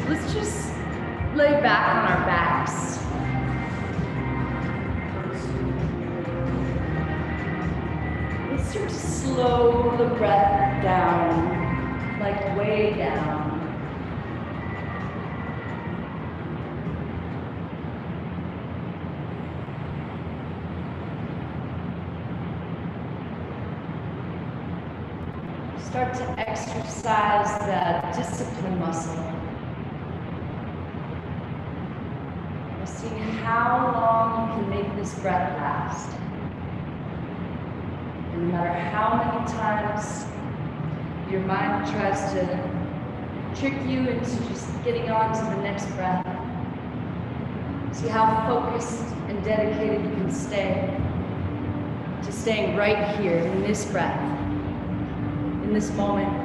So let's just lay back on our backs. Let's start to slow the breath down, like way down. Start to exercise that discipline muscle. By seeing how long you can make this breath last. And no matter how many times your mind tries to trick you into just getting on to the next breath, see how focused and dedicated you can stay to staying right here in this breath, in this moment.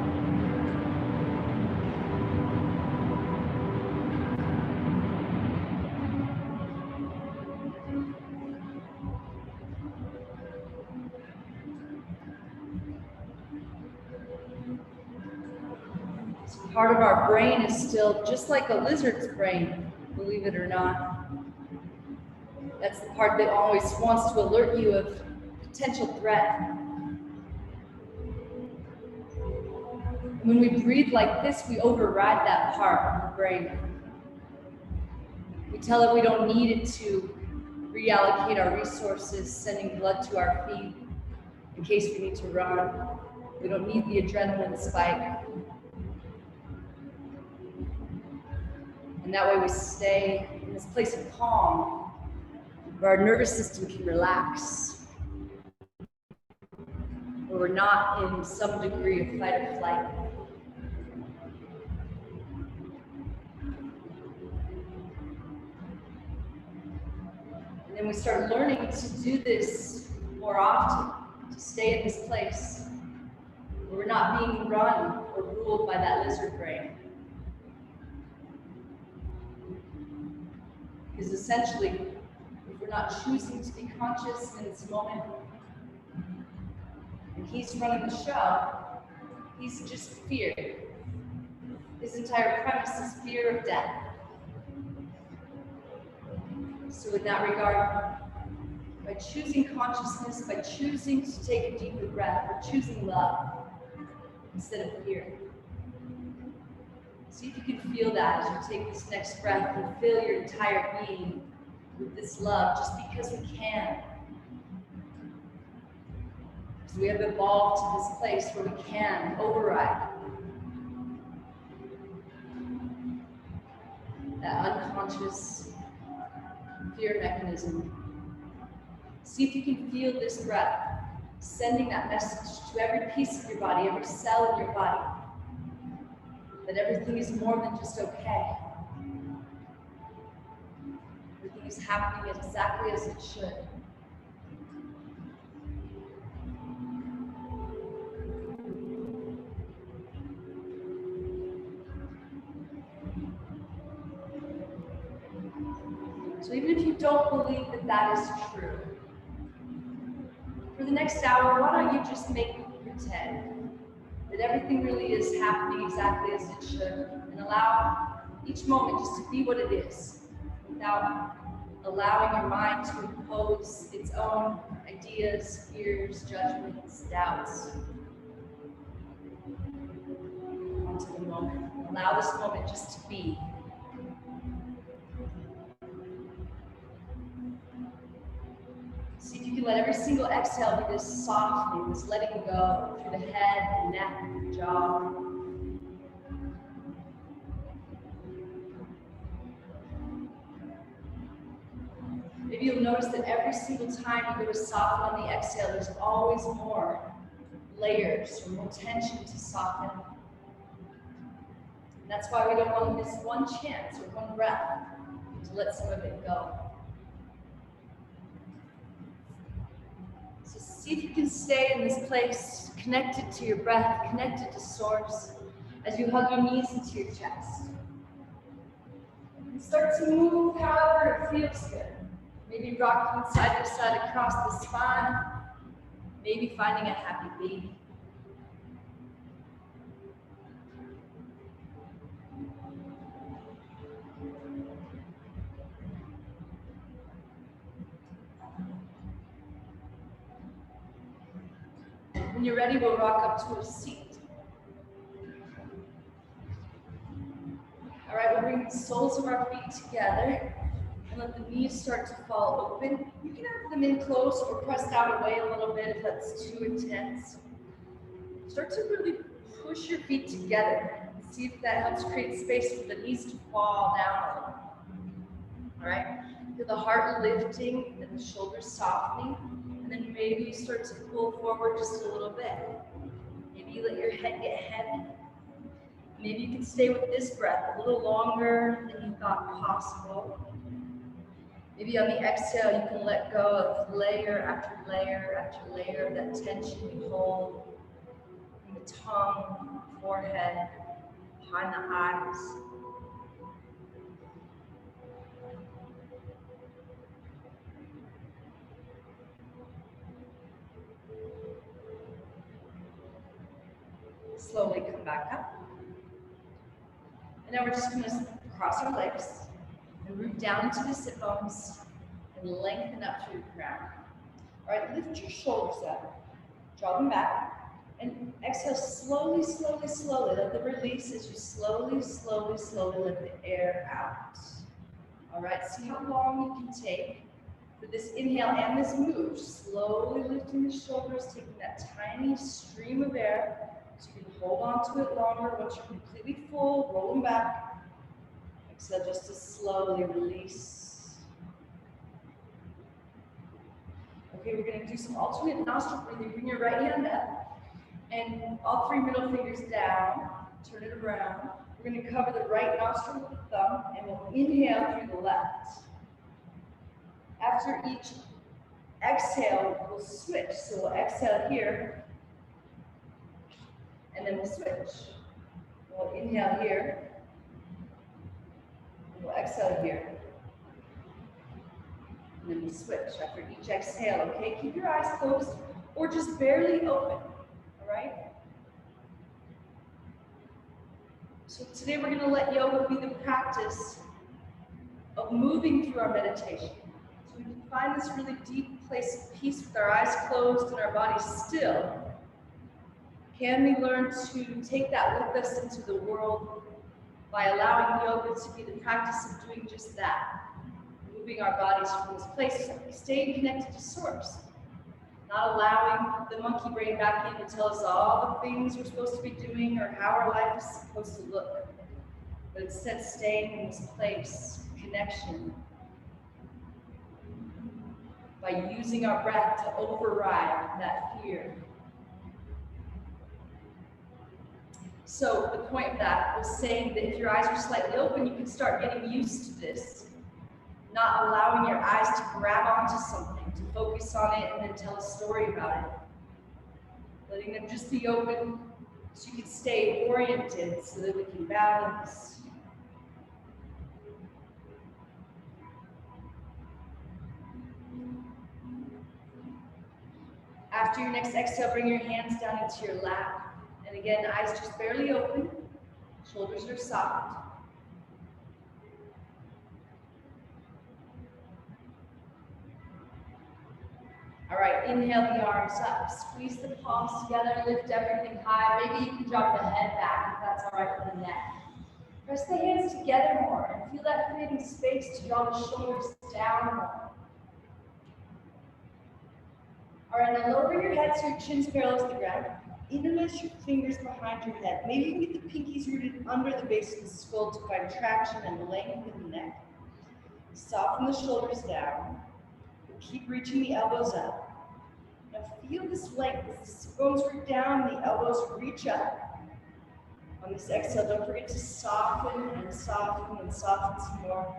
Part of our brain is still just like a lizard's brain, believe it or not. That's the part that always wants to alert you of potential threat. When we breathe like this, we override that part of the brain. We tell it we don't need it to reallocate our resources, sending blood to our feet in case we need to run. We don't need the adrenaline spike. And that way we stay in this place of calm, where our nervous system can relax, where we're not in some degree of fight or flight. And then we start learning to do this more often, to stay in this place where we're not being run or ruled by that lizard brain. Because essentially, if we're not choosing to be conscious in this moment, and he's running the show, he's just fear. His entire premise is fear of death. So in that regard, by choosing consciousness, by choosing to take a deeper breath, we're choosing love instead of fear. See if you can feel that as you take this next breath and fill your entire being with this love, just because we can. Because we have evolved to this place where we can override that unconscious fear mechanism. See if you can feel this breath sending that message to every piece of your body, every cell in your body, that everything is more than just okay. Everything is happening exactly as it should. So even if you don't believe that that is true, for the next hour, why don't you just make me pretend that everything really is happening exactly as it should, and allow each moment just to be what it is, without allowing your mind to impose its own ideas, fears, judgments, doubts onto the moment. Allow this moment just to be. See if you can let every single exhale be this softening, this letting go through the head, the neck, the jaw. Maybe you'll notice that every single time you go to soften on the exhale, there's always more layers or more tension to soften. And that's why we don't want to miss one chance or one breath to let some of it go. So see if you can stay in this place, connected to your breath, connected to source, as you hug your knees into your chest. And start to move however it feels good. Maybe rocking side to side across the spine. Maybe finding a happy baby. When you're ready, we'll rock up to a seat. All right, we'll bring the soles of our feet together and let the knees start to fall open. You can have them in close or pressed out away a little bit if that's too intense. Start to really push your feet together and see if that helps create space for the knees to fall down a little. All right, feel the heart lifting and the shoulders softening, and then maybe you start to pull forward just a little bit. Maybe you let your head get heavy. Maybe you can stay with this breath a little longer than you thought possible. Maybe on the exhale, you can let go of layer after layer after layer of that tension you hold in the tongue, forehead, behind the eyes. Slowly come back up. And now we're just going to cross our legs and root down into the sit bones and lengthen up through the crown. All right, lift your shoulders up, draw them back, and exhale slowly, slowly, slowly. Let the release as you slowly, slowly, slowly let the air out. All right, see how long you can take for this inhale and this move. Slowly lifting the shoulders, taking that tiny stream of air so you can hold on to it longer. Once you're completely full, roll them back. Exhale just to slowly release. Okay, we're going to do some alternate nostril breathing. Bring your right hand up and all three middle fingers down. Turn it around. We're going to cover the right nostril with the thumb and we'll inhale through the left. After each exhale, we'll switch. So we'll exhale here and then we'll switch. We'll inhale here. And we'll exhale here. And then we switch after each exhale, okay? Keep your eyes closed or just barely open, all right? So today we're gonna let yoga be the practice of moving through our meditation. So we can find this really deep place of peace with our eyes closed and our bodies still. Can we learn to take that with us into the world by allowing yoga to be the practice of doing just that? Moving our bodies from this place, staying connected to source, not allowing the monkey brain back in to tell us all the things we're supposed to be doing or how our life is supposed to look, but instead staying in this place, connection, by using our breath to override that fear. So the point of that was saying that if your eyes are slightly open, you can start getting used to this. Not allowing your eyes to grab onto something, to focus on it and then tell a story about it. Letting them just be open so you can stay oriented so that we can balance. After your next exhale, bring your hands down into your lap. And again, eyes just barely open, shoulders are soft. All right, inhale the arms up, squeeze the palms together, lift everything high. Maybe you can drop the head back if that's all right with the neck. Press the hands together more and feel that creating space to draw the shoulders down more. All right, now lower your head so your chin's parallel to the ground. Interlace your fingers behind your head. Maybe you can get the pinkies rooted under the base of the skull to find traction and length in the neck. Soften the shoulders down. Keep reaching the elbows up. Now feel this length as the sit bones root down, the elbows reach up. On this exhale, don't forget to soften and soften and soften some more.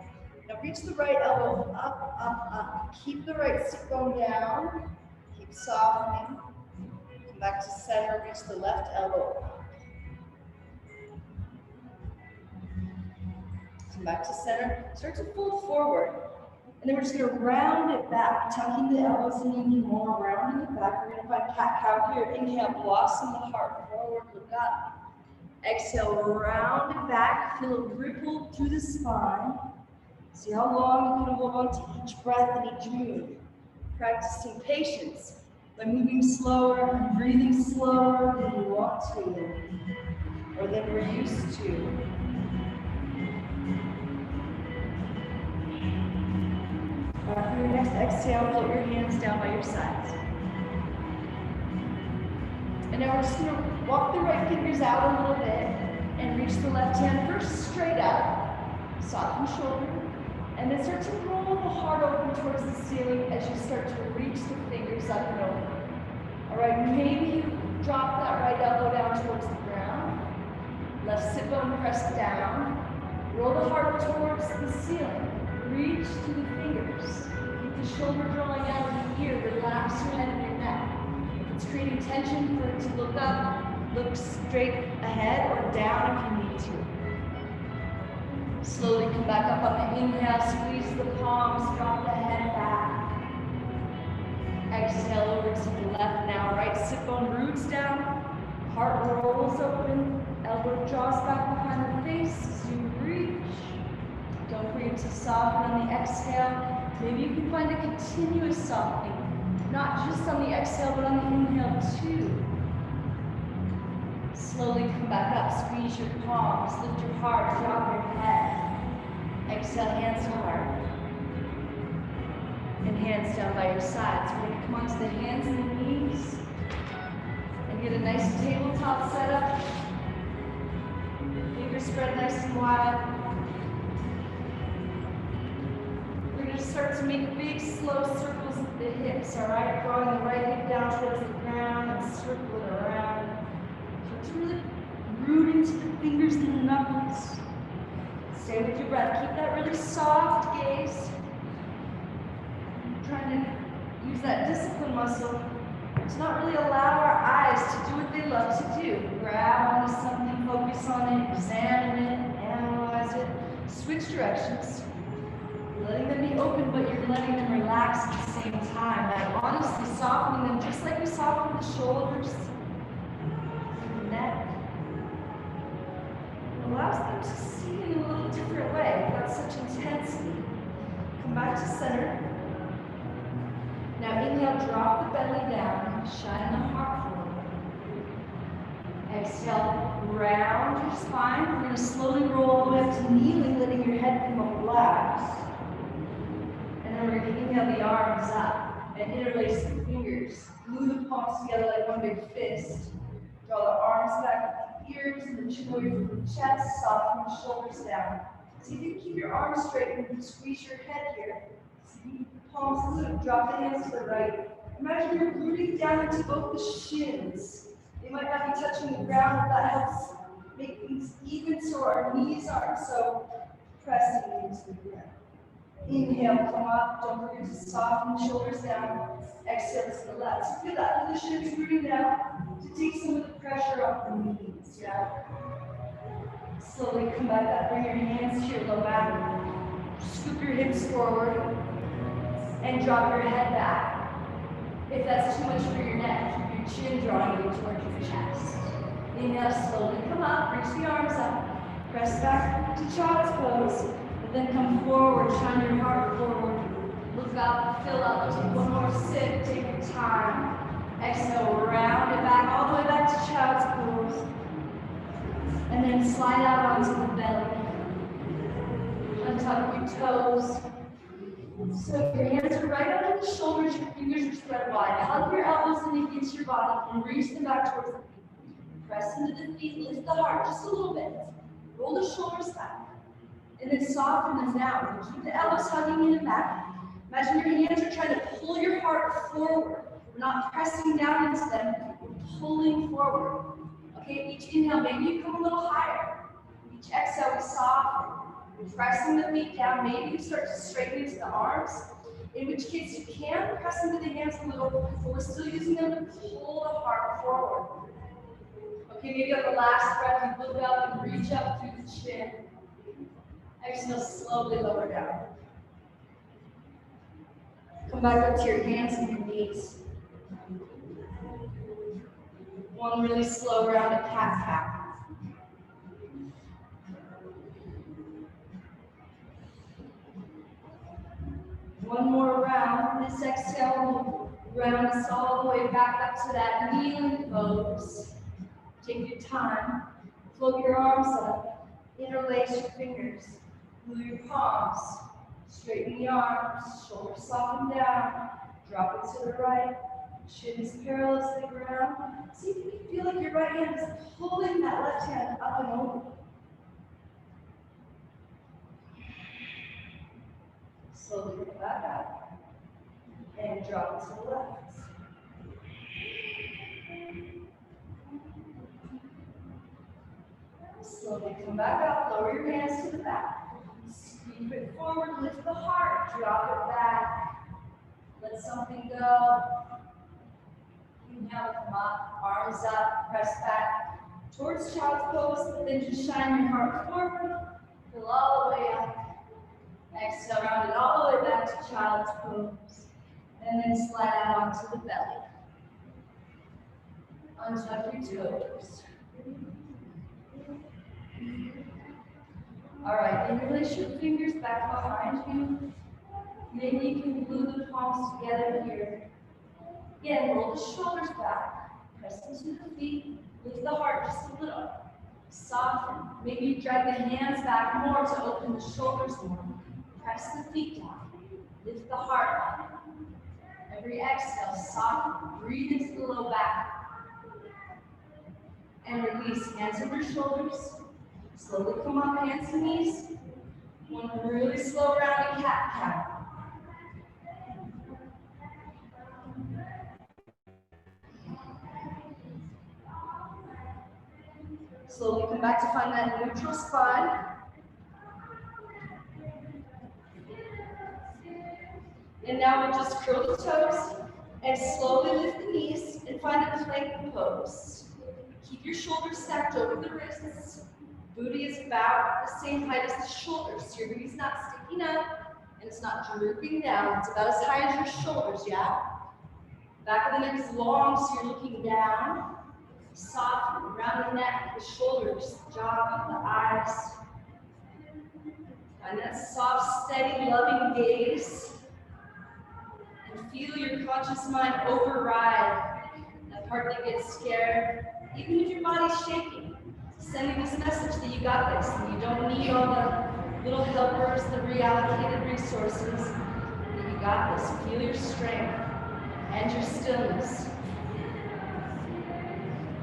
Now reach the right elbow up, up, up. Keep the right sit bone down. Keep softening. Come back to center, reach the left elbow up. Come back to center, start to fold forward. And then we're just going to round it back, tucking the elbows in even more, rounding it back. We're going to find cat-cow here. Inhale, blossom the heart forward, look up. Exhale, round it back. Feel a ripple through the spine. See how long you can hold on to each breath and each move. Practicing patience by moving slower and breathing slower than you want to, or than we're used to. For your next exhale, float your hands down by your sides. And now we're just going to walk the right fingers out a little bit and reach the left hand first straight up, soften shoulder, and then start to roll the heart open towards the ceiling as you start to reach the fingers up and over. All right, maybe you drop that right elbow down towards the ground, left sit bone pressed down, roll the heart towards the ceiling, reach to the fingers, keep the shoulder drawing out of the ear, relax your head and your neck. If it's creating tension, for it to look up, look straight ahead or down if you need to. Slowly come back up on the inhale, squeeze the palms, drop the head back. Exhale over to the left now, right sit bone roots down, heart rolls open, elbow draws back behind the face as you reach. Don't forget to soften on the exhale. Maybe you can find a continuous softening, not just on the exhale, but on the inhale too. Slowly come back up, squeeze your palms, lift your heart, drop your head. Exhale, hands to heart. And hands down by your sides. We're going to come onto the hands and the knees and get a nice tabletop setup. Fingers spread nice and wide. We're going to start to make big, slow circles with the hips, all right? Drawing the right hip down towards the ground and circling around. So to really root into the fingers and the knuckles. Stay with your breath. Keep that really soft gaze. Trying to use that discipline muscle to not really allow our eyes to do what they love to do. Grab onto something, focus on it, examine it, analyze it, switch directions. You're letting them be open, but you're letting them relax at the same time. Like honestly softening them just like we soften the shoulders, the neck. It allows them to see in a little different way without such intensity. Come back to center. Now inhale, drop the belly down, shine the heart forward. Exhale, round your spine. We're going to slowly roll all the way up to kneeling, letting your head come up relaxed. And then we're going to inhale the arms up and interlace the fingers. Glue the palms together like one big fist. Draw the arms back with the ears and the chin away from the chest, soften the shoulders down. See if you can keep your arms straight and squeeze your head here. Palms to drop the hands to the right. Imagine you're rooting down into both the shins. They might not be touching the ground, but that helps make things even so our knees aren't so pressing into the ground. Inhale, come up. Don't forget to soften the shoulders down. Exhale to the left. So feel that the shins rooting down to take some of the pressure off the knees. Yeah. Slowly come back up. Bring your hands to your low back. Scoop your hips forward. And drop your head back. If that's too much for your neck, keep your chin drawing you towards your chest. Inhale, slowly come up, reach the arms up, press back to child's pose, and then come forward, shine your heart forward. Look up, fill up, take one more sip, take your time. Exhale, round it back, all the way back to child's pose. And then slide out onto the belly. Untuck your toes. So your hands are right under the shoulders, your fingers are spread wide. Hug your elbows in against your body and reach them back towards the feet. Press into the feet, lift the heart just a little bit. Roll the shoulders back. And then soften them down. Keep the elbows hugging in and back. Imagine your hands are trying to pull your heart forward. We're not pressing down into them, we're pulling forward. Okay, each inhale, maybe you come a little higher. Each exhale, we soften. Pressing the feet down, maybe you start to straighten into the arms, in which case you can press into the hands a little, but we're still using them to pull the heart forward. Okay, maybe on the last breath, you look up and reach up through the chin. Exhale, slowly lower down. Come back up to your hands and your knees. One really slow round of cat-cow. One more round. This exhale, Round us all the way back up to that kneeling pose. Take your time. Float your arms up. Interlace your fingers. Move your palms. Straighten the arms. Shoulders soften down. Drop it to the right. Chin is parallel to the ground. See if you can feel like your right hand is pulling that left hand up and over. Slowly come back up. And drop it to the left. Slowly come back up, lower your hands to the back. Sweep it forward, lift the heart, drop it back. Let something go. Inhale, come up, arms up, press back towards child's pose, but then just shine your heart forward, fill all the way up. Exhale, round it all the way back to child's pose. And then slide out onto the belly. Untuck your toes. All right, interlace your fingers back behind you. Maybe you can glue the palms together here. Again, roll the shoulders back. Press into the feet. Lift the heart just a little. Soften. Maybe you drag the hands back more to open the shoulders more. Press the feet down. Lift the heart up. Every exhale, soften. Breathe into the low back. And release. Hands over your shoulders. Slowly come up, hands and knees. One really slow rounding cat-cow. Slowly come back to find that neutral spine. And now we'll just curl the toes and slowly lift the knees and find a plank pose. Keep your shoulders stacked over the wrists. Booty is about the same height as the shoulders, so your body's not sticking up and it's not drooping down. It's about as high as your shoulders, yeah? Back of the neck is long, so you're looking down. Soften, round the neck, the shoulders, the jaw, the eyes. Find that soft, steady, loving gaze. And feel your conscious mind override that part that gets scared. Even if your body's shaking, sending this message that you got this, and you don't need all the little helpers, the reallocated resources, that you got this. Feel your strength and your stillness.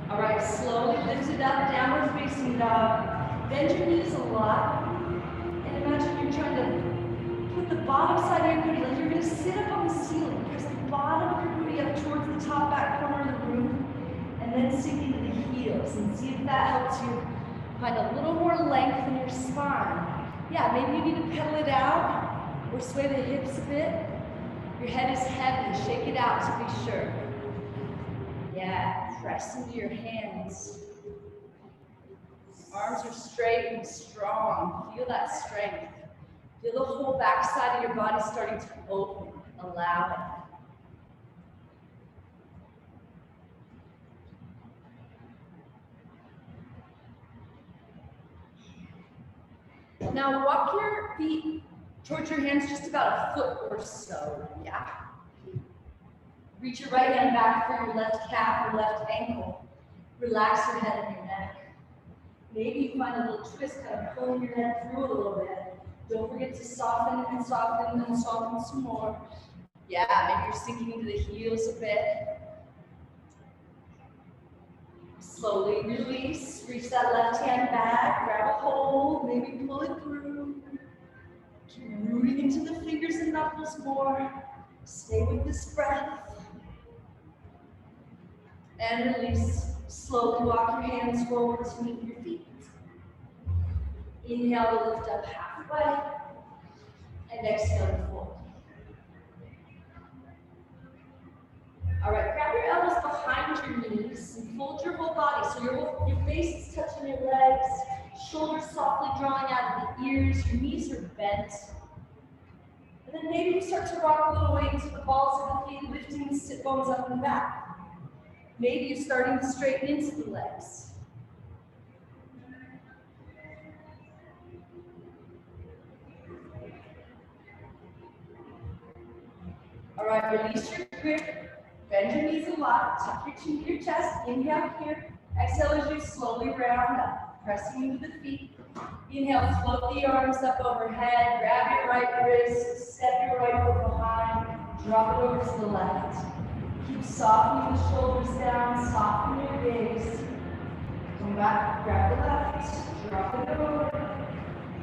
All right, slowly lift it up, downward facing dog. Bend your knees a lot, and imagine you're trying to put the bottom side of your booty, like you're gonna sit up on the ceiling. Press the bottom of your booty up towards the top back corner of the room, and then sink into the heels, and see if that helps you find a little more length in your spine. Yeah, maybe you need to pedal it out, or sway the hips a bit. Your head is heavy, shake it out to be sure. Yeah, press into your hands. Arms are straight and strong. Feel that strength. Feel the whole back side of your body starting to open. Allow it. Now walk your feet towards your hands just about a foot or so. Yeah. Reach your right hand back for your left calf or left ankle. Relax your head and your neck. Maybe you find a little twist, kind of pulling your head through a little bit. Don't forget to soften and soften and soften some more. Yeah, maybe you're sinking into the heels a bit. Slowly release. Reach that left hand back. Grab a hold. Maybe pull it through. Keep rooting into the fingers and knuckles more. Stay with this breath. And release. Slowly walk your hands forward to meet your feet. Inhale to lift up halfway. And exhale to fold. All right, grab your elbows behind your knees and fold your whole body. So your face is touching your legs, shoulders softly drawing out of the ears, your knees are bent. And then maybe you start to rock a little way into the balls of the feet, lifting the sit bones up and back. Maybe you're starting to straighten into the legs. All right, release your grip. Bend your knees a lot, tuck your chin to your chest, inhale here. Exhale as you slowly round up, pressing into the feet. Inhale, float the arms up overhead, grab your right wrist, step your right foot behind, drop it over to the left. Keep softening the shoulders down, soften your gaze. Come back, grab the left, drop it over.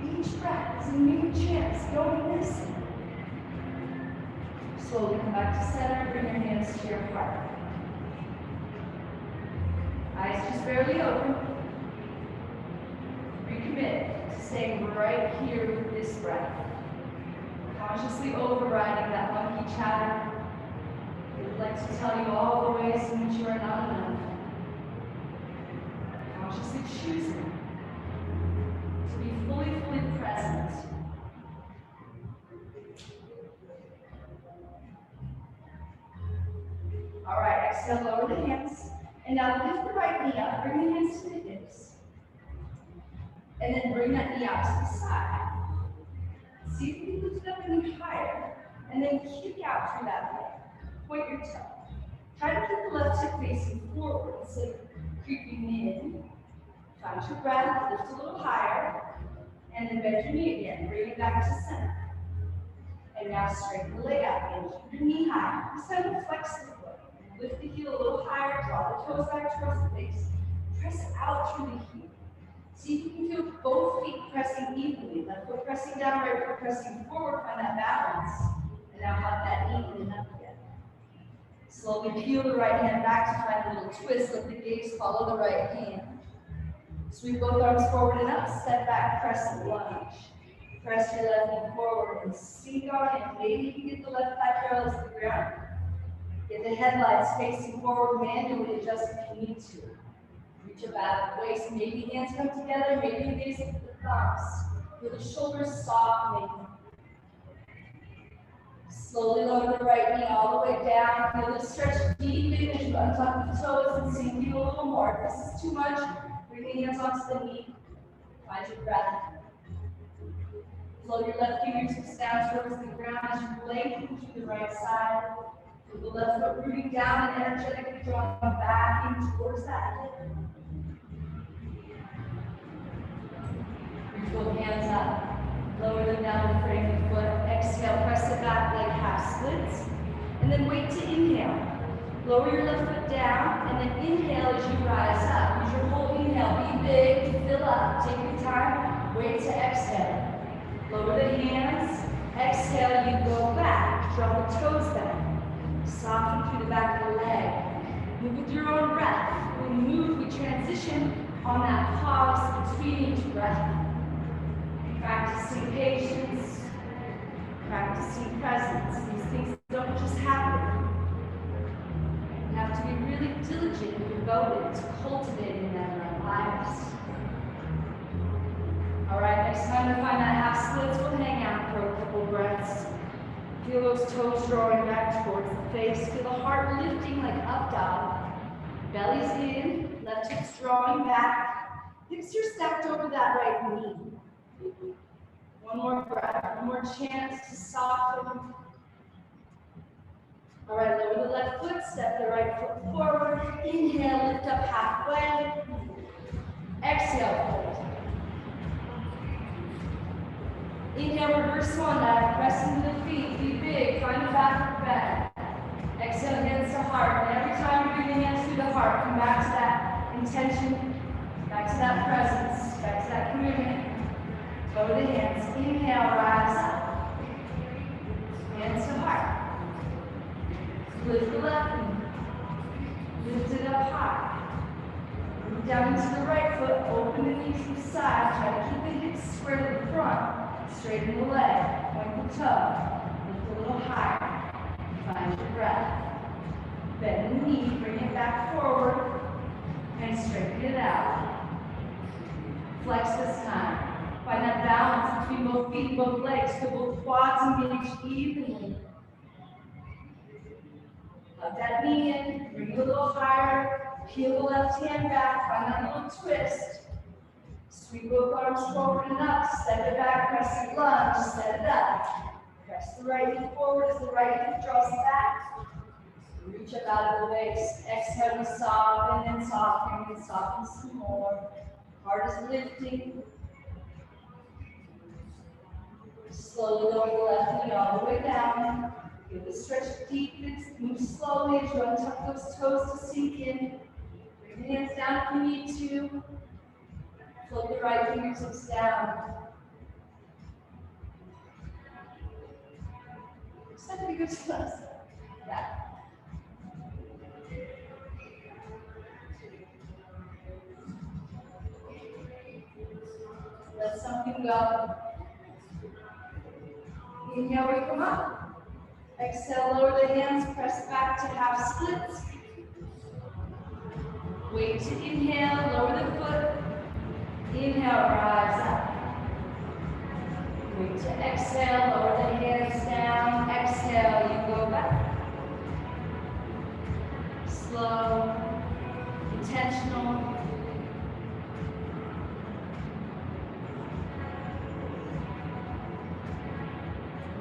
Each breath is a new chance, don't miss it. Slowly come back to center, bring your hands to your heart. Eyes just barely open. Recommit to staying right here with this breath. Consciously overriding that monkey chatter. It would like to tell you all the ways in which you are not enough. Consciously choosing to be fully present. All right, exhale, lower the hands. And now lift the right knee up, bring the hands to the hips. And then bring that knee out to the side. See if you can lift it up any higher. And then kick out through that leg. Point your toe. Try to keep the left hip facing forward instead of creeping in. Find your breath, lift a little higher. And then bend your knee again, bring it back to center. And now straighten the leg out again. Keep your knee high. This time we'll flex the foot. Lift the heel a little higher, draw the toes back towards the face. Press out through the heel. See if you can feel both feet pressing evenly. Left foot pressing down, right foot pressing forward. Find that balance. And now hug that knee in and up again. Slowly peel the right hand back to find a little twist. Let the gaze follow the right hand. Sweep both arms forward and up. Step back, crescent lunge. Press your left knee forward and sink on in. Maybe you can get the left thigh parallel to the ground. Get the headlights facing forward, manually adjust if you need to. Reach up out of the waist, maybe hands come together, maybe you gaze at the thumbs. Feel the shoulders softening. Slowly lower the right knee all the way down. Feel the stretch deep in as you untuck the toes and sink you a little more. If this is too much, bring the hands onto the knee. Find your breath. Flow your left fingertips down towards the ground as you lengthen to the right side. Feel the left foot rooting down and energetically drawing back in towards that hip. Reach both hands up. Lower them down the frame of the foot. Exhale, press it back, leg half splits. And then wait to inhale. Lower your left foot down, and then inhale as you rise up. Use your whole inhale. Be big to fill up. Take your time. Wait to exhale. Lower the hands. Exhale, you go back. Drop the toes back. Soften through the back of the leg. Move with your own breath. When we move, we transition on that pause between each breath. Practicing patience, practicing presence. These things don't just happen. You have to be really diligent and devoted to cultivating them in our lives. All right, next time we find that half splits, we'll hang out for a couple breaths. Feel those toes drawing back towards the face. Feel the heart lifting like up dog. Belly's in, left hips drawing back. Hips are stacked over that right knee. One more breath, one more chance to soften. All right, lower the left foot, step the right foot forward. Inhale, lift up halfway. Exhale, fold. Inhale, reverse swan dive, press into the feet, be big, find the back of the bend. Exhale, hands to heart, and every time you bring the hands through the heart, come back to that intention, back to that presence, back to that commitment. Lower the hands, inhale, rise up. Hands to heart. Lift the left knee. Lift it up high. Move down into the right foot, open the knees to the side. Try to keep the hips square to the front. Straighten the leg, point the toe. Lift a little higher. Find your breath. Bend the knee, bring it back forward. And straighten it out. Flex this time. Find that balance between both feet and both legs. Feel both quads engage evenly. Hug that knee in, bring it a little higher. Peel the left hand back, find that little twist. Sweep both arms forward and up. Step it back, press it lunge, set it up. Press the right knee forward as the right hip draws back. Reach up out of the waist. Exhale, we soften and soften and soften some more. Heart is lifting. Slowly lower the left knee all the way down. Feel the stretch deep. Move slowly as you untuck those toes to sink in. Bring the hands down if you need to. Float the right fingertips down. Step the fingertips back. Let something go. Inhale, we come up. Exhale, lower the hands, press back to half splits. Wait to inhale, lower the foot. Inhale, rise up. Wait to exhale, lower the hands down. Exhale, you go back. Slow, intentional.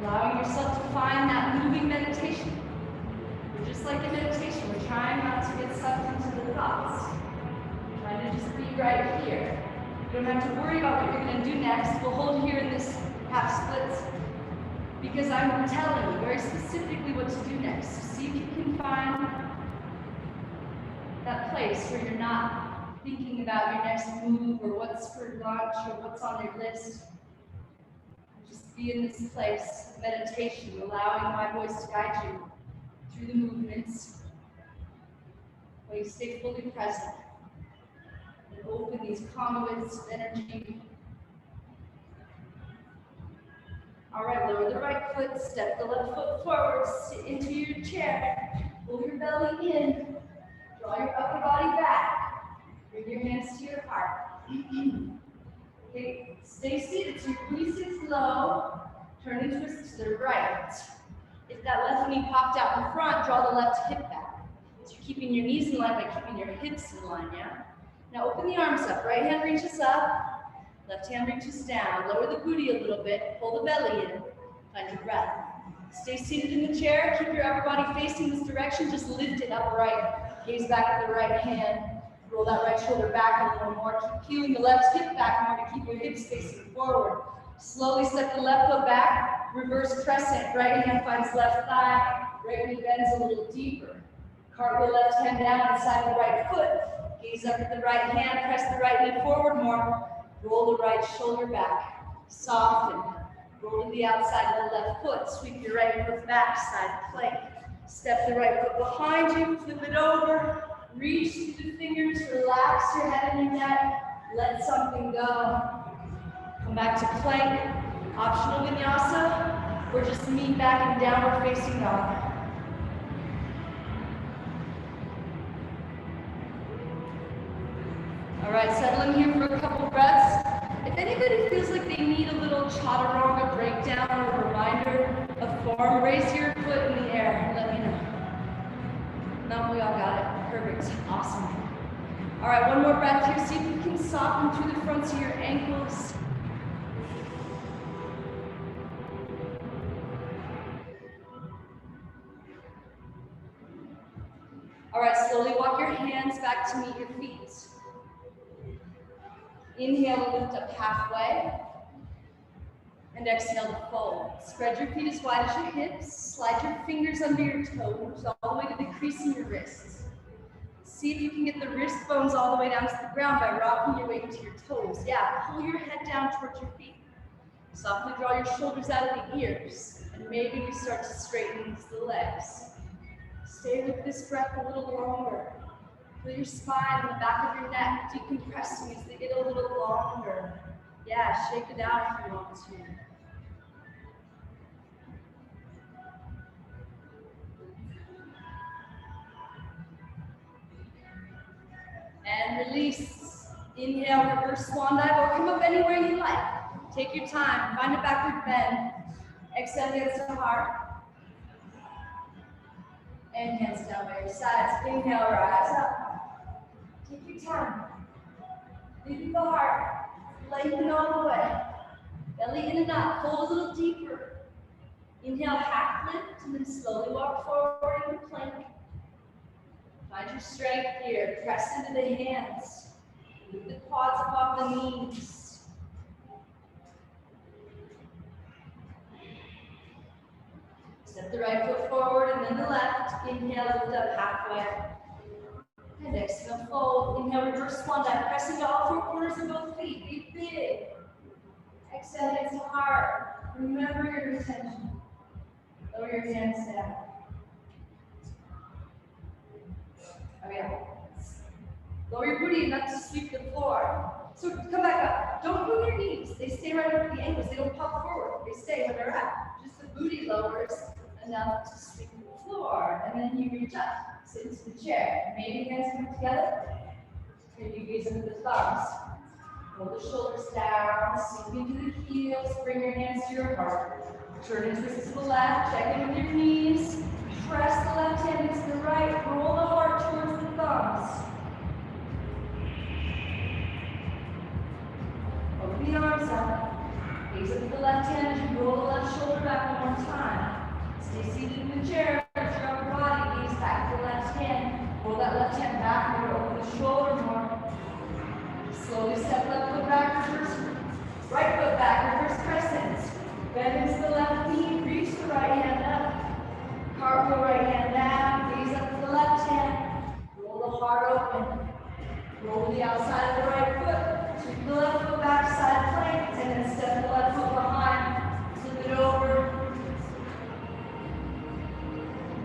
Allowing yourself to find that moving meditation. We're just like in meditation, we're trying not to get sucked into the thoughts. We're trying to just be right here. You don't have to worry about what you're going to do next. We'll hold here in this half splits because I'm telling you very specifically what to do next. See if you can find that place where you're not thinking about your next move or what's for lunch or what's on your list. Be in this place of meditation, allowing my voice to guide you through the movements, where you stay fully present and open these conduits of energy. All right, lower the right foot, step the left foot forward, sit into your chair, pull your belly in, draw your upper body back, bring your hands to your heart. Okay, stay seated so your booty sits low, turn and twist to the right. If that left knee popped out in front, draw the left hip back. So you're keeping your knees in line by keeping your hips in line, yeah? Now open the arms up. Right hand reaches up, left hand reaches down. Lower the booty a little bit, pull the belly in, find your breath. Stay seated in the chair, keep your upper body facing this direction, just lift it upright. Gaze back at the right hand. Roll that right shoulder back a little more. Keep peeling the left hip back more to keep your hips facing forward. Slowly step the left foot back. Reverse crescent. Right hand finds left thigh. Right knee bends a little deeper. Cartwheel left hand down inside the right foot. Gaze up at the right hand. Press the right knee forward more. Roll the right shoulder back. Soften. Roll to the outside of the left foot. Sweep your right foot back. Side plank. Step the right foot behind you. Flip it over. Reach through the fingers, relax your head and your neck, let something go. Come back to plank, optional vinyasa, or just meet back in downward facing dog. All right, settle in here for a couple breaths. If anybody feels like they need a little chaturanga breakdown or reminder of form, raise your foot in the air and let me know. No, we all got it. Perfect. Awesome. All right, one more breath here. See if you can soften through the fronts of your ankles. All right, slowly walk your hands back to meet your feet. Inhale to lift up halfway. And exhale to fold. Spread your feet as wide as your hips. Slide your fingers under your toes all the way to the crease in your wrists. See if you can get the wrist bones all the way down to the ground by rocking your weight into your toes. Yeah, pull your head down towards your feet. Softly draw your shoulders out of the ears. And maybe you start to straighten the legs. Stay with this breath a little longer. Feel your spine and the back of your neck decompressing as they get a little longer. Yeah, shake it out if you want to. And release. Inhale, reverse swan dive, or come up anywhere you like. Take your time, find a backward bend. Exhale, hands to heart. And hands down by your sides. Inhale, rise up. Take your time. Lead the heart. Lengthen all the way. Belly in and up. Pull a little deeper. Inhale, half lift, and then slowly walk forward into plank. Find your strength here. Press into the hands. Lift the quads up off the knees. Step the right foot forward and then the left. Inhale, lift up halfway. And exhale, fold. Inhale, reverse swan dive. Press into all four corners of both feet. Be big. Exhale, hands to heart. Remember your intention. Lower your hands down. Okay. Lower your booty enough to sweep the floor. So come back up. Don't move your knees. They stay right over the ankles. They don't pop forward. They stay where they're at. Just the booty lowers enough to sweep the floor. And then you reach up. Sit into the chair. Maybe hands come together. Maybe you gaze into the thumbs. Pull the shoulders down. Sink into the heels. Bring your hands to your heart. Turn and twist to the left. Check in with your knees. Press the left hand into the right. Roll the heart towards the thumbs. Open the arms up. Gaze up with the left hand as you roll the left shoulder back one more time. Stay seated in the chair. Lift your upper body. Gaze back to the left hand. Roll that left hand backward. Open the shoulder more. Slowly step left foot back. Reverse. Right foot back. Reverse crescent. Bend into the left knee. Reach the right hand up. Cartwheel right hand down. Gaze up to the left hand. Roll the heart open. Roll the outside of the right foot. Sweep the left foot back, side plank, and then step the left foot behind. Flip it over.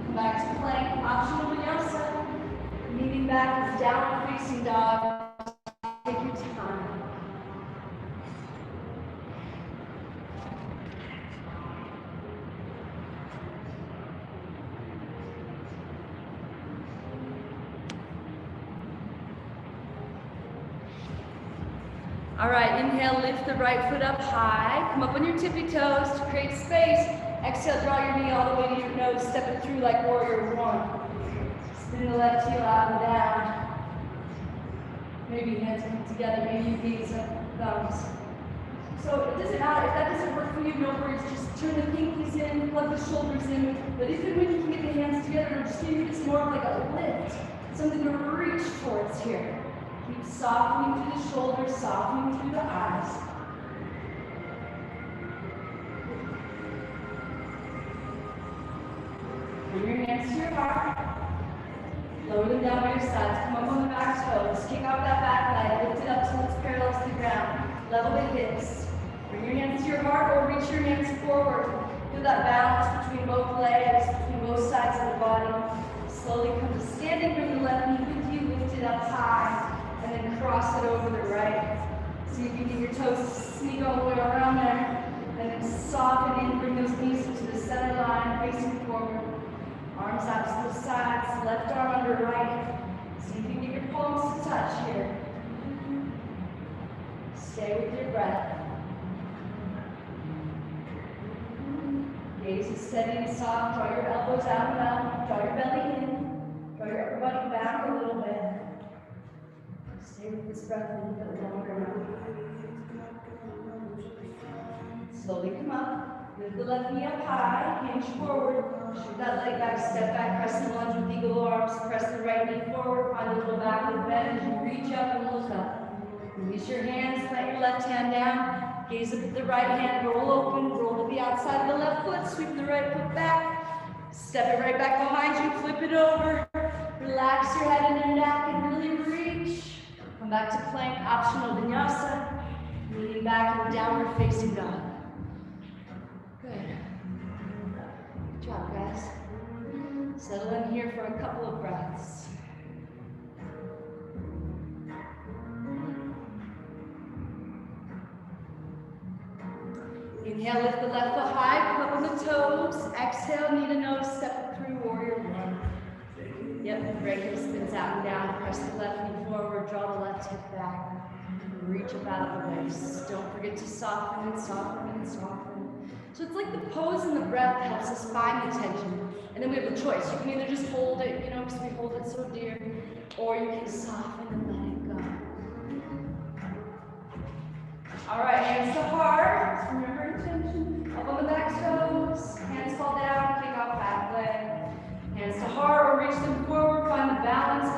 Come back to plank. Optional vinyasa. Leaning back with downward facing dog. Take your time. All right, inhale, lift the right foot up high. Come up on your tippy toes to create space. Exhale, draw your knee all the way to your nose. Step it through like warrior one. Spin the left heel out and down. Maybe hands come together. Maybe you gaze up, thumbs. So it doesn't matter. If that doesn't work for you, no worries. Just turn the pinkies in, plug the shoulders in. But even when you can get the hands together, we're just giving this more of like a lift. Something to reach towards here. Keep softening through the shoulders, softening through the eyes. Bring your hands to your heart. Lower them down by your sides. Come up on the back toes. Kick out that back leg. Lift it up till it's parallel to the ground. Level the hips. Bring your hands to your heart or reach your hands forward. Feel that balance between both legs, between both sides of the body. Slowly come to standing. Bring the left knee with you. Lift it up high. And then cross it over the right. See if you get your toes sneak all the way around there. And then soften in, bring those knees into the center line, facing forward. Arms out to the sides, left arm under right. See if you can get your palms to touch here. Stay with your breath. Gaze is steady and soft. Draw your elbows out and out. Draw your belly in. Draw your upper body back a little bit. Stay with this breath a little bit longer. Slowly come up. Lift the left knee up high. Hinge forward. Shoot that leg back. Step back. Crescent lunge with eagle arms. Press the right knee forward. Find a little backward bend as you reach up and look up. Release your hands. Let your left hand down. Gaze up at the right hand. Roll open. Roll to the outside of the left foot. Sweep the right foot back. Step it right back behind you. Flip it over. Relax your head and your neck and really reach. Come back to plank, optional vinyasa. Leaning back in downward facing dog. Good. Good job, guys. Settle in here for a couple of breaths. Inhale, lift the left foot high, come up on the toes. Exhale, knee to nose, step it through, warrior one. Yep, right hip spins out and down. Press the left knee forward, draw the left hip back. Reach up out of the waist. Don't forget to soften and soften and soften. So it's like the pose and the breath helps us find the tension. And then we have a choice. You can either just hold it, you know, because we hold it so dear, or you can soften and let it go. All right, hands to heart. Remember intention. Up on the back toes. Hands fall down, kick off back leg. Hands to heart or reach them forward. Find the balance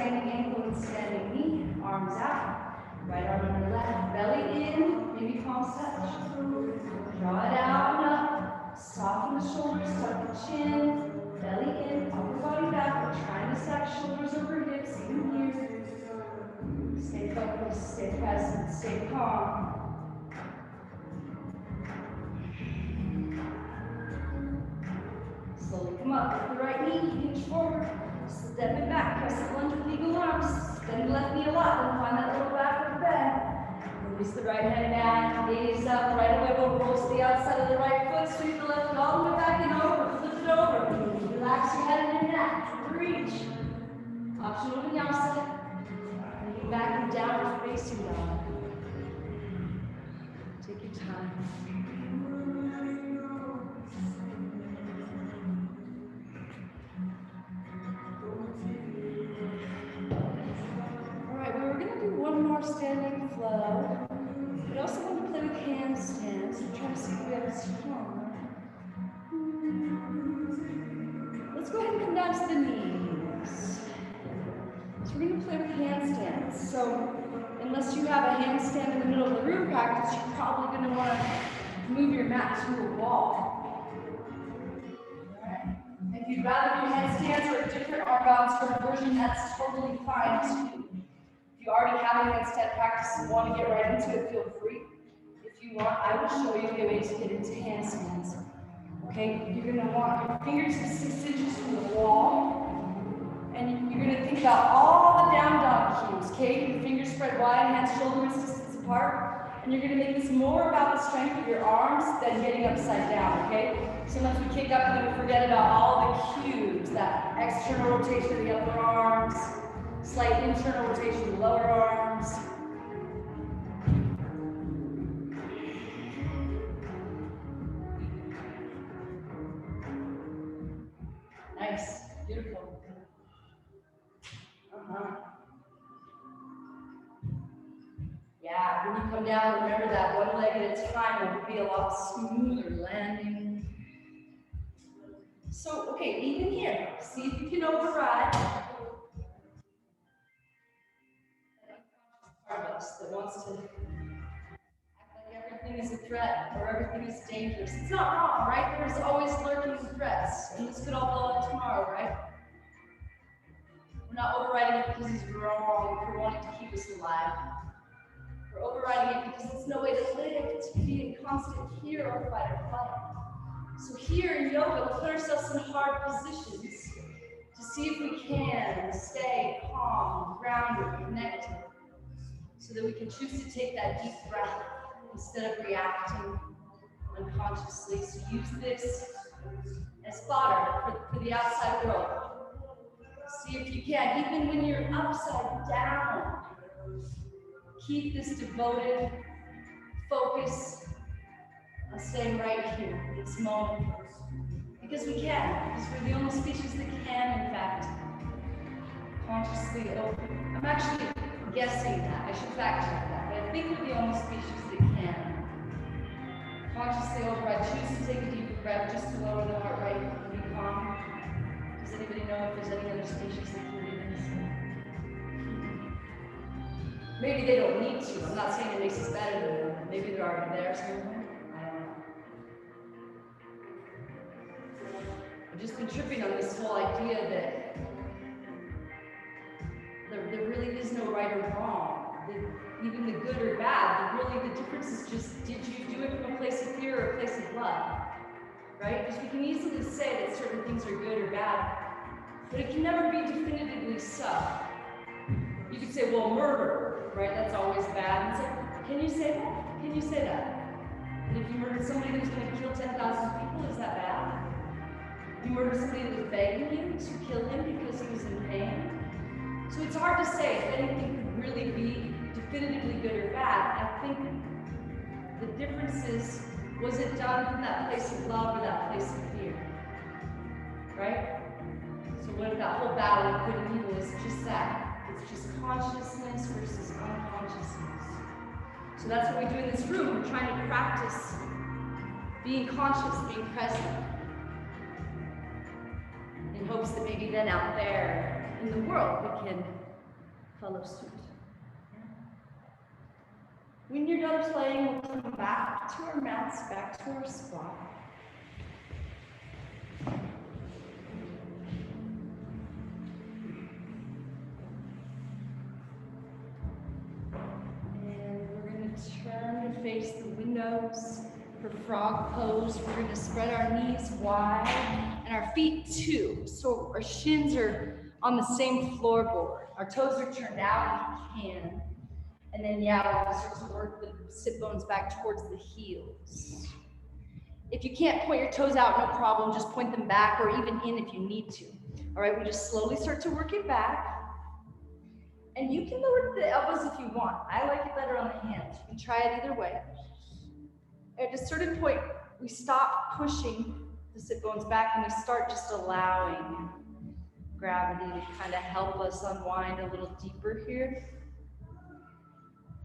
standing ankle and standing knee, arms out, right arm under left, belly in, maybe palms touch. Draw it out and up, soften the shoulders, tuck the chin, belly in, upper body back. We're trying to stack shoulders over hips, even here. Stay focused, stay present, stay calm. Slowly come up with the right knee, hinge forward, step it back, press the lunge with eagle arms, bend the left knee a lot, then find that little backward bend. Release the right hand down, gaze up, right away we'll roll to the outside of the right foot, sweep the left foot all the way back and over, flip it over, relax your head and your neck, reach. Optional vinyasa, moving back and down to facing dog. Take your time. Standing flow. We also want to play with handstands. I'm trying to see if we have a strong. Let's go ahead and come down to the knees. So we're going to play with handstands. So unless you have a handstand in the middle of the room practice, you're probably going to want to move your mat to a wall. Alright. If you'd rather do handstands or a different arm balance for a version, that's totally fine too. If you already have a handstand practice and want to get right into it, feel free. If you want, I will show you a way to get into handstands. Okay, you're going to want your fingertips 6 inches from the wall, and you're going to think about all the down dog cues. Okay, your fingers spread wide, hands shoulder width distance apart, and you're going to make this more about the strength of your arms than getting upside down. Okay, sometimes we kick up and we forget about all the cues, that external rotation of the upper arms. Slight internal rotation of the lower arms. Nice, beautiful. Yeah, when you come down, remember that one leg at a time will be a lot smoother landing. So, okay, even here, see if you can override. Part of us that wants to act like everything is a threat or everything is dangerous. It's not wrong, right? There's always lurking threats, and this could all blow up tomorrow, right? We're not overriding it because it's wrong for wanting to keep us alive. We're overriding it because it's no way to live, to be in constant fear or fight or flight. So here in yoga, we put ourselves in hard positions to see if we can stay calm, grounded, connected, so that we can choose to take that deep breath instead of reacting unconsciously. So use this as fodder for the outside world. See if you can, even when you're upside down, keep this devoted focus on staying right here in this moment. Because we can, because we're the only species that can, in fact, consciously open. I'm actually guessing that. I should fact check that. But I think we're the only species that can consciously override. Choose to take a deeper breath just to lower the heart rate and be calm. Does anybody know if there's any other species that can do this? Maybe they don't need to. I'm not saying it makes us better than them. Maybe they're already there somewhere. I don't know. I've just been tripping on this whole idea that there really is no right or wrong. Even the good or bad, really the difference is just, did you do it from a place of fear or a place of love? Right? Because we can easily say that certain things are good or bad, but it can never be definitively so. You could say, well, murder, right? That's always bad. And so, can you say that? Can you say that? And if you murdered somebody that was going to kill 10,000 people, is that bad? If you murdered somebody that was begging you to kill him because he was in pain? So it's hard to say if anything could really be definitively good or bad. I think the difference is, was it done from that place of love or that place of fear? Right? So what if that whole battle of good and evil is just that? It's just consciousness versus unconsciousness. So that's what we do in this room. We're trying to practice being conscious, being present, in hopes that maybe then out there in the world we can follow suit. When you're done playing, we'll come back to our mats, back to our spot. And we're going to turn and face the windows. For frog pose, we're going to spread our knees wide and our feet too. So our shins are on the same floorboard. Our toes are turned out if you can. And then, yeah, we'll start to work the sit bones back towards the heels. If you can't point your toes out, no problem. Just point them back or even in if you need to. All right, we just slowly start to work it back. And you can lower the elbows if you want. I like it better on the hands. You can try it either way. At a certain point, we stop pushing the sit bones back and we start just allowing gravity to kind of help us unwind a little deeper here.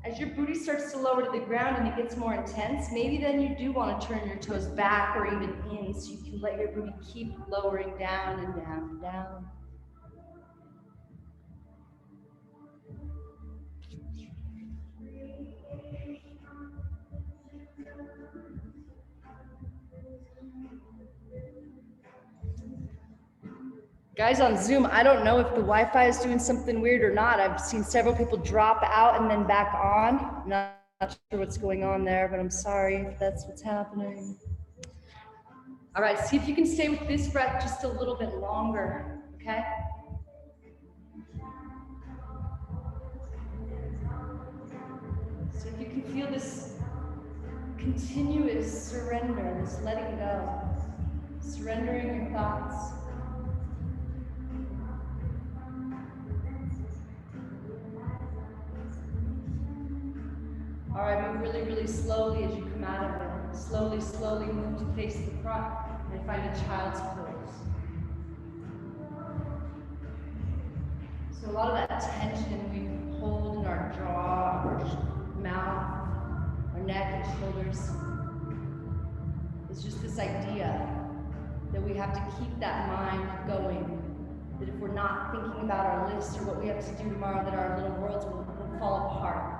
As your booty starts to lower to the ground and it gets more intense, maybe then you do want to turn your toes back or even in so you can let your booty keep lowering down and down and down. Guys on Zoom, I don't know if the Wi-Fi is doing something weird or not. I've seen several people drop out and then back on. I'm not sure what's going on there, but I'm sorry if that's what's happening. All right, see if you can stay with this breath just a little bit longer, okay? See if you can feel this continuous surrender, this letting go, surrendering your thoughts. All right, move really, really slowly as you come out of it. Slowly, slowly move to face the front and find a child's pose. So a lot of that tension we hold in our jaw, our mouth, our neck and shoulders is just this idea that we have to keep that mind going. That if we're not thinking about our list or what we have to do tomorrow, that our little worlds will fall apart.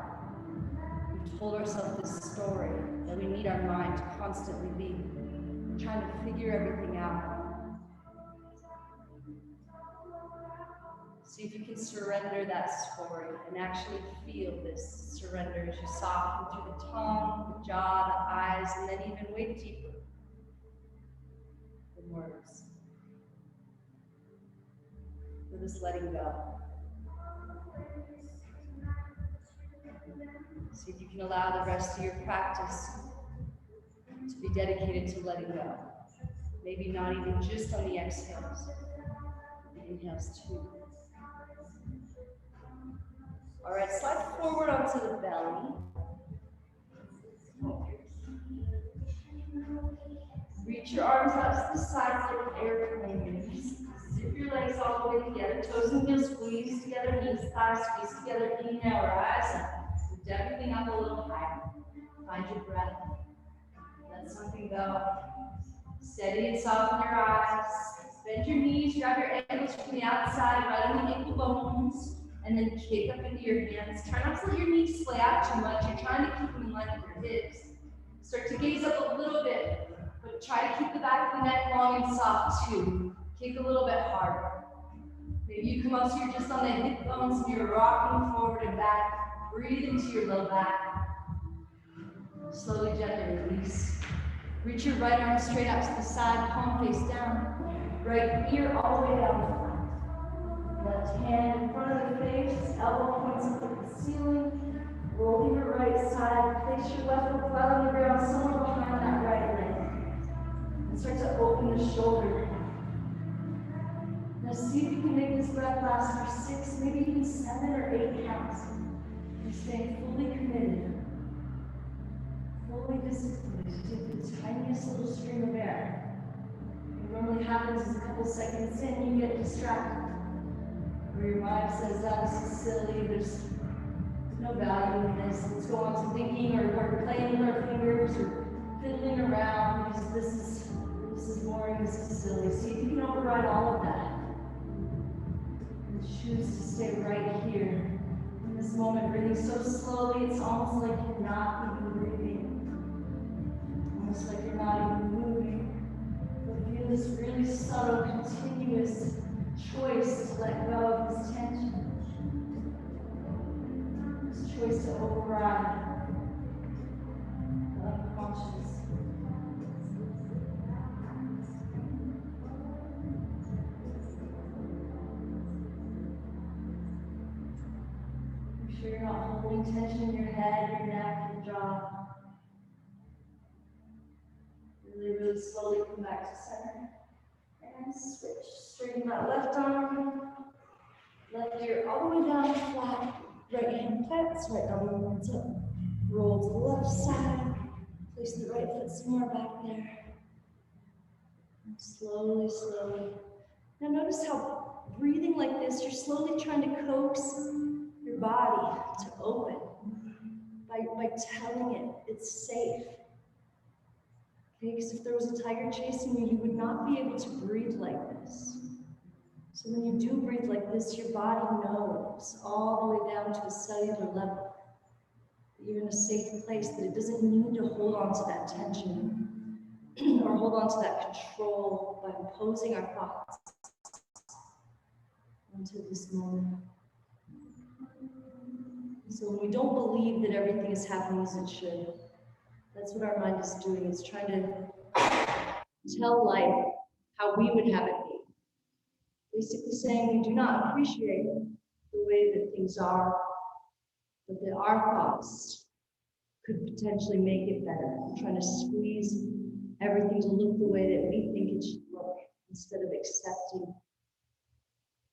Told ourselves this story that we need our mind to constantly be trying to figure everything out. See if you can surrender that story and actually feel this surrender as you soften through the tongue, the jaw, the eyes, and then even way deeper than words. We're just letting go. See if you can allow the rest of your practice to be dedicated to letting go. Maybe not even just on the exhales, the inhales too. All right, slide forward onto the belly. Reach your arms out to the sides like an airplane. Zip your legs all the way together. Toes and heels squeeze together, knees, thighs squeeze together. Inhale, rise up. Lift everything up a little higher. Find your breath. Let something go. Steady and soften your eyes. Bend your knees, grab your ankles from the outside, right on the ankle bones, and then kick up into your hands. Try not to let your knees splay out too much. You're trying to keep them in line with your hips. Start to gaze up a little bit, but try to keep the back of the neck long and soft too. Kick a little bit harder. Maybe you come up so you're just on the hip bones and you're rocking forward and back. Breathe into your low back. Slowly, gently release. Reach your right arm straight out to the side, palm face down. Right ear all the way down the front. Left hand in front of the face, elbow points up at the ceiling. Roll your right side, place your left foot flat on the ground, somewhere behind that right leg. And start to open the shoulder. Now see if you can make this breath last for 6, maybe even 7 or 8 counts. You're staying fully committed, fully disciplined to take the tiniest little stream of air. What normally happens is a couple seconds in, you get distracted. Or your mind says, oh, this is silly, there's no value in this. Let's go on to thinking or playing with our fingers or fiddling around because this is boring, this is silly. See if you can override all of that. And choose to stay right here This moment, breathing so slowly, it's almost like you're not even breathing. Almost like you're not even moving. But feel this really subtle, continuous choice to let go of this tension. This choice to override the unconscious. Make sure you're not holding tension in your head, your neck, your jaw. Really, really slowly come back to center. And switch. Straighten that left arm. Left ear all the way down flat. Right hand plants, right elbow runs up. Roll to the left side. Place the right foot somewhere back there. And slowly, slowly. Now notice how breathing like this, you're slowly trying to coax your body to open by telling it it's safe. Okay, because if there was a tiger chasing you, you would not be able to breathe like this. So when you do breathe like this, your body knows all the way down to a cellular level that you're in a safe place, that it doesn't need to hold on to that tension or hold on to that control by imposing our thoughts onto this moment. So when we don't believe that everything is happening as it should, that's what our mind is doing. It's trying to tell life how we would have it be. Basically saying we do not appreciate the way that things are, but that our thoughts could potentially make it better. We're trying to squeeze everything to look the way that we think it should look instead of accepting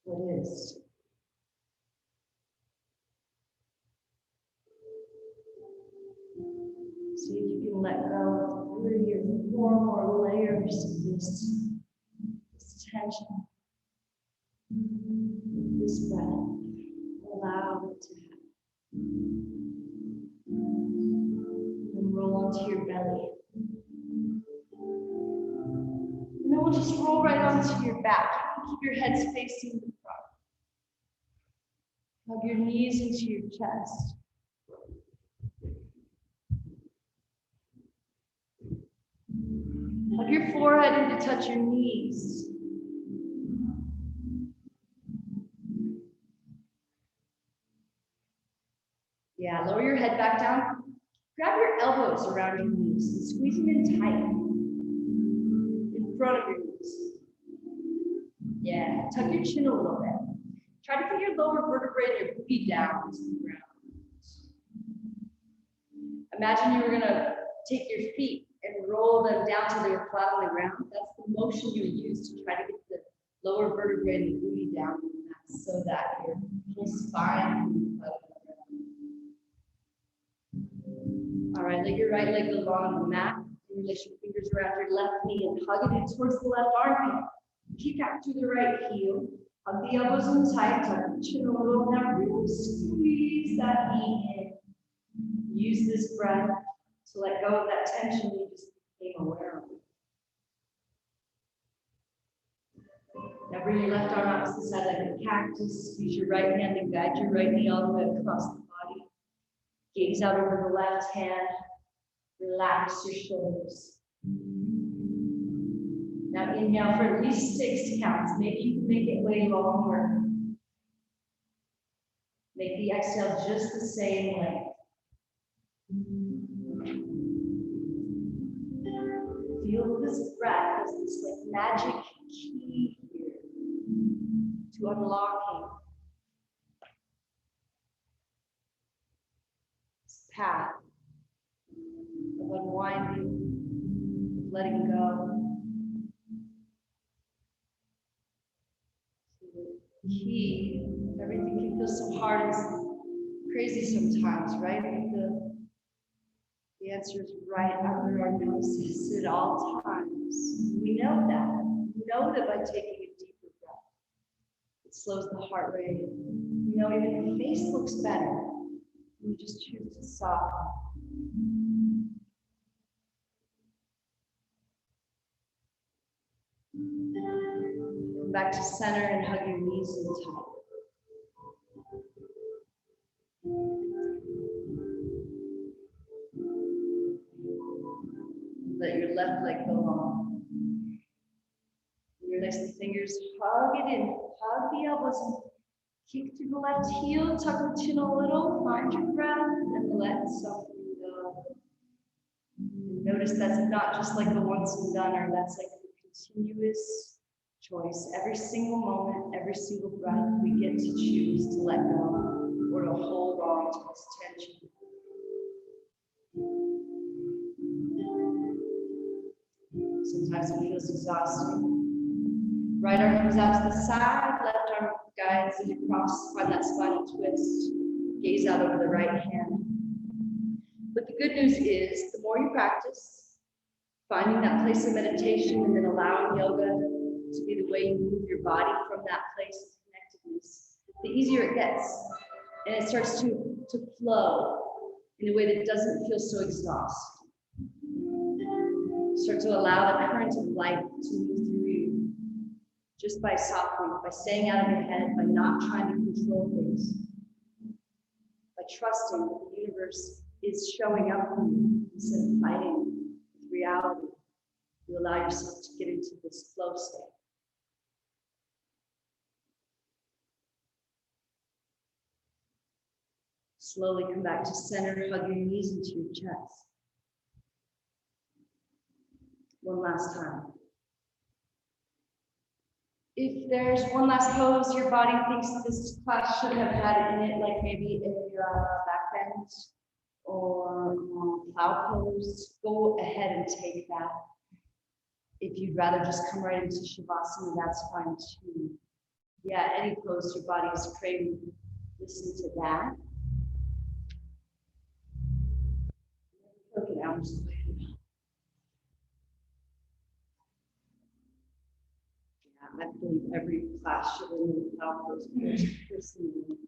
what is. See if you can let go of 3 or 4 more layers of this tension, this breath. Allow it to happen. And roll onto your belly. And then we'll just roll right onto your back. Keep your heads facing the front. Hug your knees into your chest. Hug your forehead in to touch your knees. Yeah, lower your head back down. Grab your elbows around your knees and squeeze them in tight in front of your knees. Yeah, tuck your chin a little bit. Try to put your lower vertebrae and your booty down to the ground. Imagine you were going to take your feet and roll them down till they were flat on the ground. That's the motion you would use to try to get the lower vertebrae and the booty down on the mat so that your whole spine can be flat on the ground. All right, let your right leg go on the mat. And release your fingers around your left knee and hug it in towards the left armpit. Kick out through the right heel. Hug the elbows in tight, tuck the chin a little. Now really squeeze that knee in. Use this breath to let go of that tension you just became aware of. Now bring your left arm out to the side like a cactus. Use your right hand and guide your right knee all the way across the body. Gaze out over the left hand. Relax your shoulders. Now inhale for at least 6 counts. Maybe you can make it way longer. Make the exhale just the same length. Feel this breath as this like magic key here to unlocking this path of unwinding, of letting go. Key, everything can feel so hard and crazy sometimes, right? But the answer is right under our noses at all times. We know that. We know that by taking a deeper breath, it slows the heart rate. You know, even if the face looks better, we just choose to soften. Come back to center and hug your knees in tight. Let your left leg go long. Release the fingers, hug it in, hug the elbows in. Kick through the left heel, tuck the chin a little, find your breath, and let something go. And notice that's not just like a once and done, or that's like a continuous choice. Every single moment, every single breath, we get to choose to let go or to hold on to this tension. Sometimes it feels exhausting. Right arm comes out to the side, left arm guides it across, find that spinal twist, gaze out over the right hand. But the good news is, the more you practice, finding that place of meditation and then allowing yoga to be the way you move your body from that place of connectedness, the easier it gets. And it starts to flow in a way that doesn't feel so exhausting. Start to allow the current of life to move through you just by softening, by staying out of your head, by not trying to control things, by trusting that the universe is showing up for you instead of fighting with reality. You allow yourself to get into this flow state. Slowly come back to center, hug your knees into your chest. One last time. If there's one last pose your body thinks this class should have had in it, like maybe a back bend or plow pose, go ahead and take that. If you'd rather just come right into Shavasana, that's fine too. Yeah, any pose your body is craving, listen to that. Okay, I'm just I believe every class should remove plow pose personally.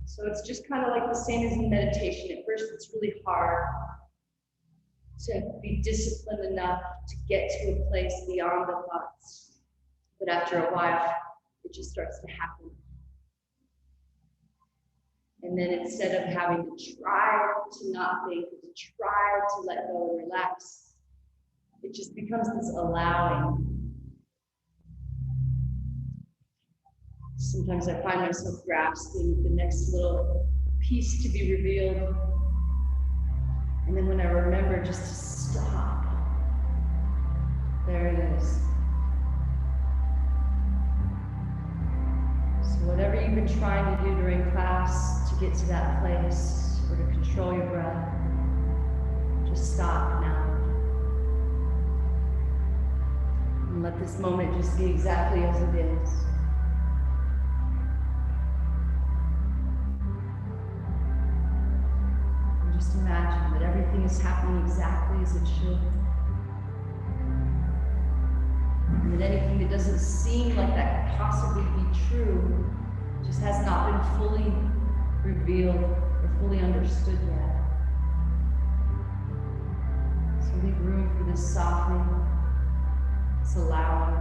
So it's just kind of like the same as in meditation. At first, it's really hard to be disciplined enough to get to a place beyond the thoughts. But after a while, it just starts to happen. And then instead of having to try to not think, to try to let go and relax, it just becomes this allowing. Sometimes I find myself grasping the next little piece to be revealed. And then when I remember just to stop, there it is. So whatever you've been trying to do during class to get to that place or to control your breath, just stop now. And let this moment just be exactly as it is. Just imagine that everything is happening exactly as it should. And that anything that doesn't seem like that could possibly be true just has not been fully revealed or fully understood yet. So leave room for this softening, this allowing,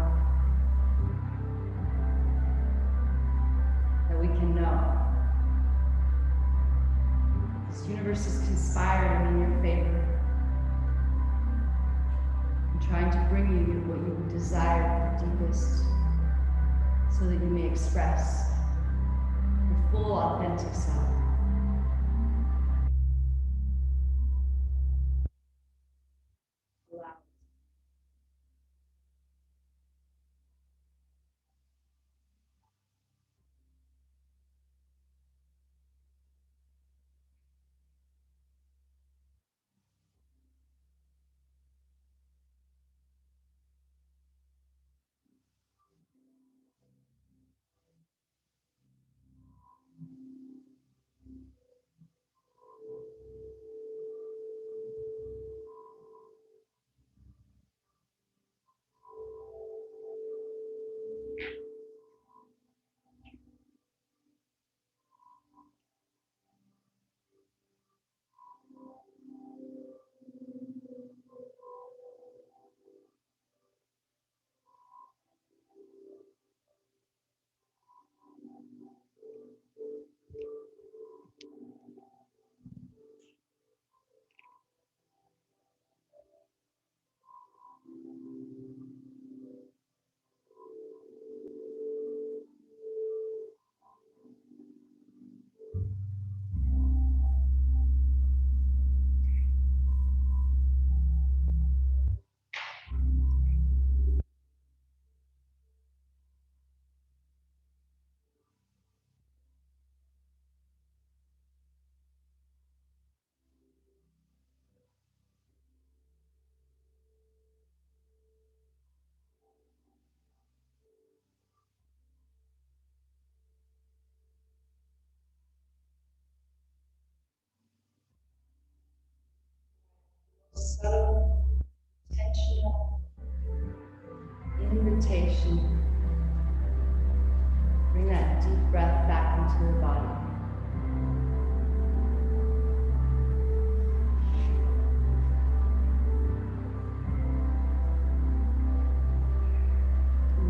that we can know. This universe is conspiring in your favor and trying to bring you what you would desire at the deepest so that you may express your full, authentic self. Allow.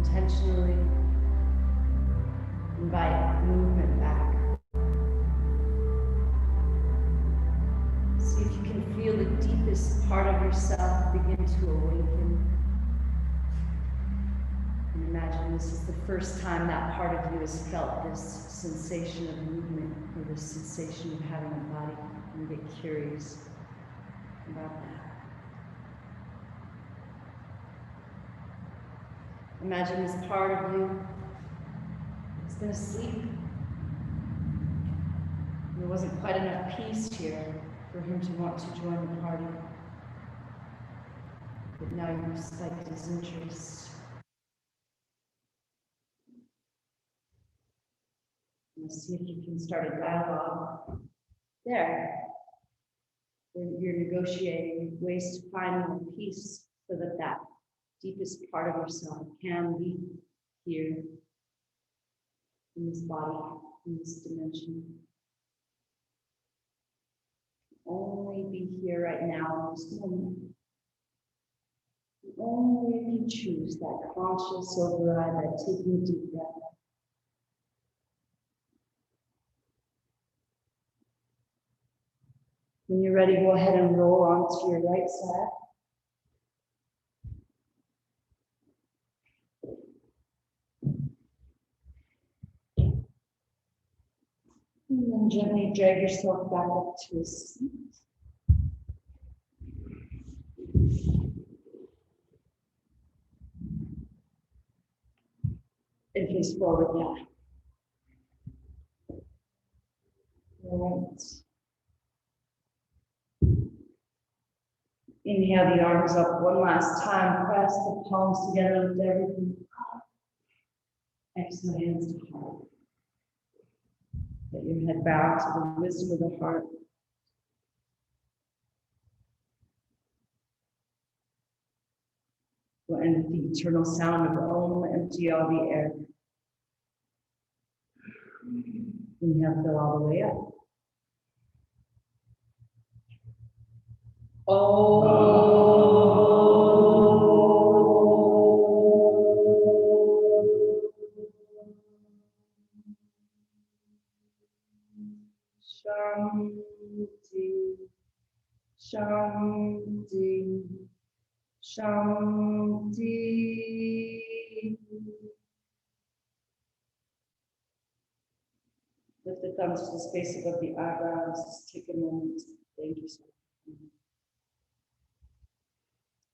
intentionally invite movement back. See if you can feel the deepest part of yourself begin to awaken. And imagine this is the first time that part of you has felt this sensation of movement or this sensation of having a body. And get curious about that. Imagine this part of you has been asleep. There wasn't quite enough peace here for him to want to join the party. But now you've spiked his interest. And see if you can start a dialogue there, where you're negotiating ways to find more peace so that that deepest part of yourself can be here in this body, in this dimension. Only be here right now in this moment. Only if you choose that conscious override, that taking a deep breath. When you're ready, go ahead and roll onto your right side. And then gently drag yourself back up to a seat. And face forward now. All right. Inhale the arms up one last time. Press the palms together, lift everything up. Exhale, hands to heart. Let your head bow to the wisdom of the heart. We'll end with the eternal sound of Om, empty all the air. Inhale, fill all the way up. Shanti, Shanti, Shanti. Lift the thumbs to the space above the eyebrows. Just take a moment. Thank you so much.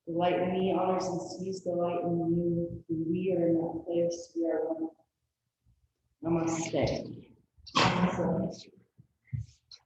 The light in me honors and sees the light in you. We are in that place. We are one. Namaste. Namaste.